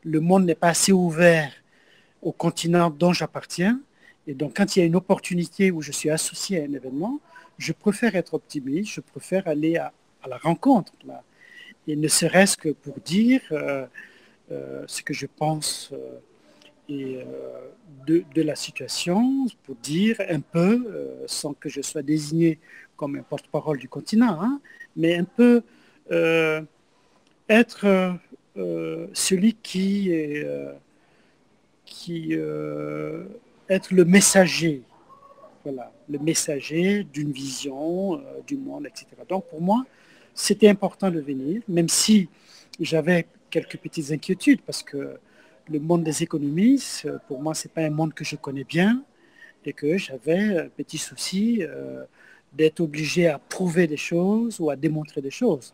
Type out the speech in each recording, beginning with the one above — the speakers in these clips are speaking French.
le monde n'est pas assez ouvert au continent dont j'appartiens. Et donc, quand il y a une opportunité où je suis associé à un événement, je préfère être optimiste, je préfère aller à la rencontre, là. Et ne serait-ce que pour dire ce que je pense de la situation, pour dire un peu, sans que je sois désigné comme un porte-parole du continent, hein, mais un peu être celui qui être le messager, voilà, le messager d'une vision du monde, etc. Donc pour moi, c'était important de venir, même si j'avais quelques petites inquiétudes, parce que le monde des économistes, pour moi, ce n'est pas un monde que je connais bien, et que j'avais un petit souci d'être obligé à prouver des choses ou à démontrer des choses.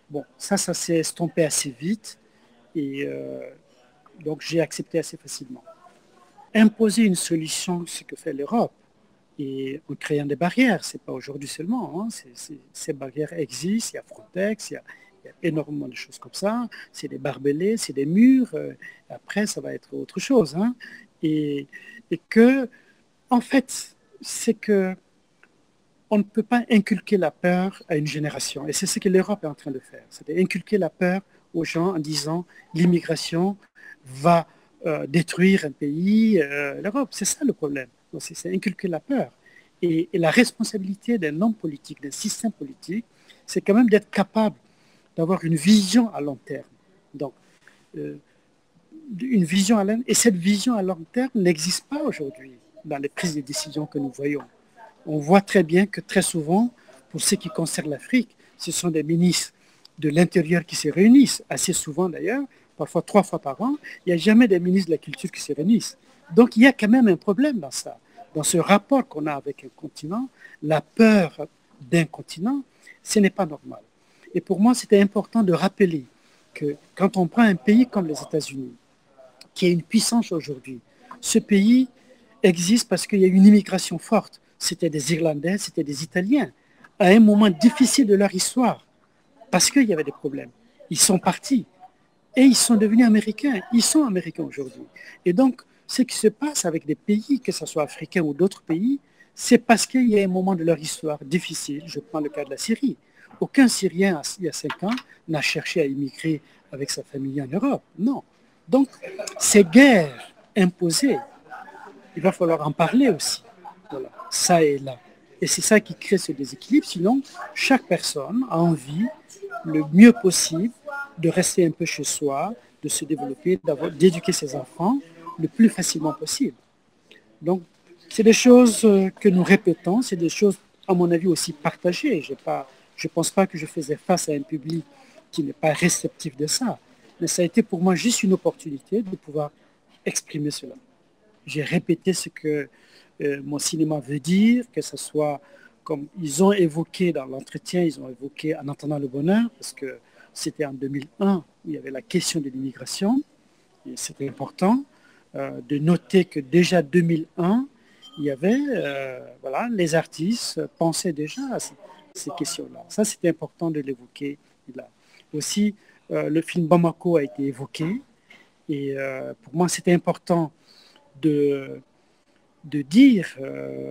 Bon, ça s'est estompé assez vite, et donc j'ai accepté assez facilement. Imposer une solution, ce que fait l'Europe, et en créant des barrières, ce n'est pas aujourd'hui seulement, hein, ces barrières existent, il y a Frontex, il y a énormément de choses comme ça, c'est des barbelés, c'est des murs, après ça va être autre chose. Hein, et que, en fait, c'est que on ne peut pas inculquer la peur à une génération, et c'est ce que l'Europe est en train de faire, c'est d'inculquer la peur aux gens en disant l'immigration va détruire un pays, l'Europe, c'est ça le problème. C'est inculquer la peur. Et la responsabilité d'un homme politique, d'un système politique, c'est quand même d'être capable d'avoir une vision à long terme. Donc, une vision à long terme. Et cette vision à long terme n'existe pas aujourd'hui dans les prises de décision que nous voyons. On voit très bien que très souvent, pour ce qui concerne l'Afrique, ce sont des ministres de l'Intérieur qui se réunissent, assez souvent d'ailleurs, parfois 3 fois par an. Il n'y a jamais des ministres de la Culture qui se réunissent. Donc il y a quand même un problème dans ça. Dans ce rapport qu'on a avec un continent, la peur d'un continent, ce n'est pas normal. Et pour moi, c'était important de rappeler que quand on prend un pays comme les États-Unis, qui est une puissance aujourd'hui, ce pays existe parce qu'il y a une immigration forte. C'était des Irlandais, c'était des Italiens, à un moment difficile de leur histoire, parce qu'il y avait des problèmes. Ils sont partis et ils sont devenus américains. Ils sont américains aujourd'hui. Et donc, ce qui se passe avec des pays, que ce soit africains ou d'autres pays, c'est parce qu'il y a un moment de leur histoire difficile. Je prends le cas de la Syrie. Aucun Syrien, il y a 5 ans, n'a cherché à immigrer avec sa famille en Europe. Non. Donc, ces guerres imposées, il va falloir en parler aussi. Voilà, ça et là. Et c'est ça qui crée ce déséquilibre. Sinon, chaque personne a envie, le mieux possible, de rester un peu chez soi, de se développer, d'éduquer ses enfants le plus facilement possible. Donc, c'est des choses que nous répétons, c'est des choses, à mon avis, aussi partagées. Je ne pense pas que je faisais face à un public qui n'est pas réceptif de ça. Mais ça a été pour moi juste une opportunité de pouvoir exprimer cela. J'ai répété ce que mon cinéma veut dire, que ce soit comme ils ont évoqué dans l'entretien, ils ont évoqué En attendant le bonheur, parce que c'était en 2001 où il y avait la question de l'immigration. Et c'était important de noter que déjà 2001, il y avait, voilà, les artistes pensaient déjà à ces questions-là. Ça, c'était important de l'évoquer là. Aussi, le film Bamako a été évoqué. Et pour moi, c'était important de, de dire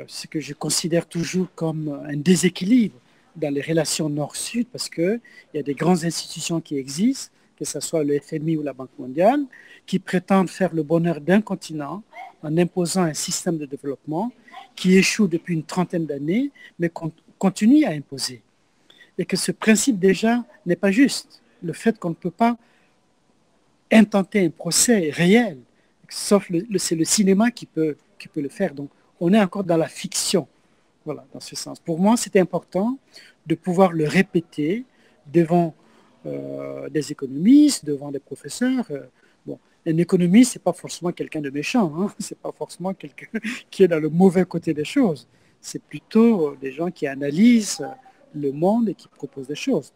ce que je considère toujours comme un déséquilibre dans les relations Nord-Sud, parce qu'il y a des grandes institutions qui existent, que ce soit le FMI ou la Banque mondiale, qui prétendent faire le bonheur d'un continent en imposant un système de développement qui échoue depuis une trentaine d'années, mais qu'on continue à imposer. Et que ce principe déjà n'est pas juste. Le fait qu'on ne peut pas intenter un procès réel, sauf c'est le cinéma qui peut le faire. Donc, on est encore dans la fiction, voilà, dans ce sens. Pour moi, c'était important de pouvoir le répéter devant des économistes, devant des professeurs. Bon, un économiste, ce n'est pas forcément quelqu'un de méchant, hein, ce n'est pas forcément quelqu'un qui est dans le mauvais côté des choses. C'est plutôt des gens qui analysent le monde et qui proposent des choses.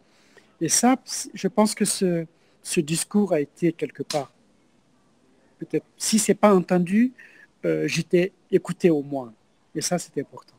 Et ça, je pense que ce discours a été quelque part, peut-être, si ce n'est pas entendu, j'étais écouté au moins. Et ça, c'était important.